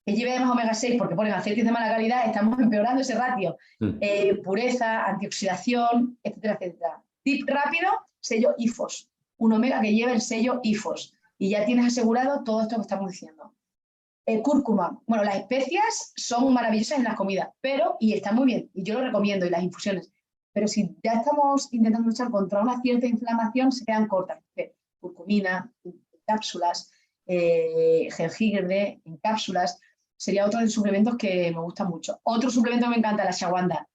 que lleve además omega 6 porque ponen aceites de mala calidad, estamos empeorando ese ratio.
Mm.
Pureza, antioxidación, etcétera, etcétera. Tip rápido, sello IFOS. Un omega que lleve el sello IFOS. Y ya tienes asegurado todo esto que estamos diciendo. Cúrcuma. Bueno, las especias son maravillosas en las comidas, pero, y está muy bien, y yo lo recomiendo, y las infusiones, pero si ya estamos intentando luchar contra una cierta inflamación, se quedan cortas. Curcumina, cápsulas, jengibre en cápsulas, sería otro de los suplementos que me gusta mucho. Otro suplemento que me encanta, la ashwagandha.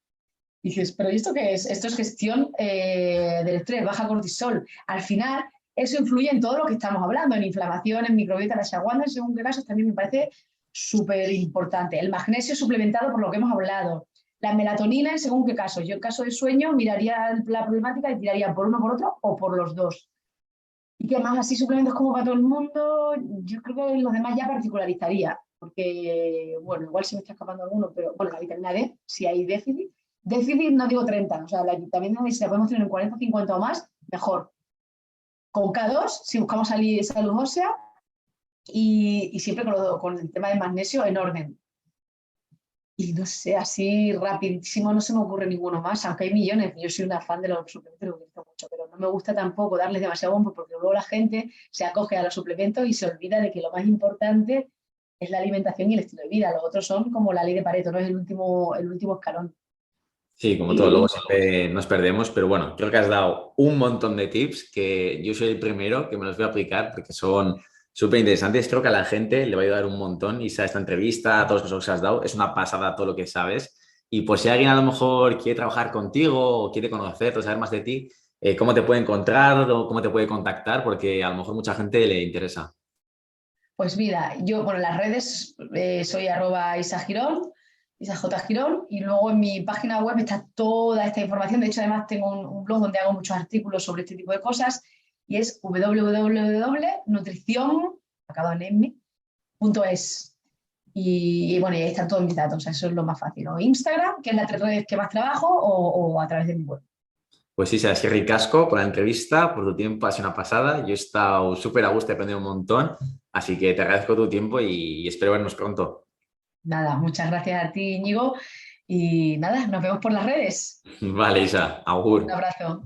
Dices, ¿pero esto qué es? Esto es gestión del estrés, baja cortisol. Al final, eso influye en todo lo que estamos hablando, en inflamación, en microbiota, la ashwagandha, según qué casos, también me parece súper importante. El magnesio suplementado, por lo que hemos hablado. La melatonina, en según qué caso. Yo en caso de sueño miraría la problemática y tiraría por uno, por otro o por los dos. ¿Y qué más? Así suplementos como para todo el mundo, yo creo que los demás ya particularizaría, porque, bueno, igual se me está escapando alguno, pero bueno, la vitamina D, si hay déficit. Déficit no digo 30, o sea, la vitamina D si la podemos tener en 40, 50 o más, mejor. Con K2, si buscamos salud ósea, y siempre con el tema de magnesio en orden. Y no sé, así rapidísimo no se me ocurre ninguno más, aunque hay millones. Yo soy una fan de los suplementos, lo utilizo mucho, pero no me gusta tampoco darles demasiado bombo porque luego la gente se acoge a los suplementos y se olvida de que lo más importante es la alimentación y el estilo de vida. Los otros son como la ley de Pareto, no es el último escalón.
Sí, como todo, luego siempre nos perdemos, pero bueno, creo que has dado un montón de tips que yo soy el primero que me los voy a aplicar porque son súper interesantes. Creo que a la gente le va a ayudar un montón y esta entrevista, todos los cosas que has dado, es una pasada todo lo que sabes. Y pues si alguien a lo mejor quiere trabajar contigo o quiere conocerte o saber más de ti, ¿cómo te puede encontrar o cómo te puede contactar? Porque a lo mejor mucha gente le interesa.
Pues mira, yo, bueno, en las redes soy @isagirón, isajgirón, y luego en mi página web está toda esta información. De hecho, además tengo un blog donde hago muchos artículos sobre este tipo de cosas y es www.nutricion, acabado en m.es. Y bueno, y ahí están todos mis datos, eso es lo más fácil. O Instagram, que es la red que más trabajo, o a través de mi web.
Pues sí, sabes que ricasco por la entrevista, por tu tiempo, ha sido una pasada. Yo he estado súper a gusto, he aprendido un montón, así que te agradezco tu tiempo y espero vernos pronto.
Nada, muchas gracias a ti, Íñigo. Y nada, nos vemos por las redes.
Vale, Isa,
Un
augur.
abrazo.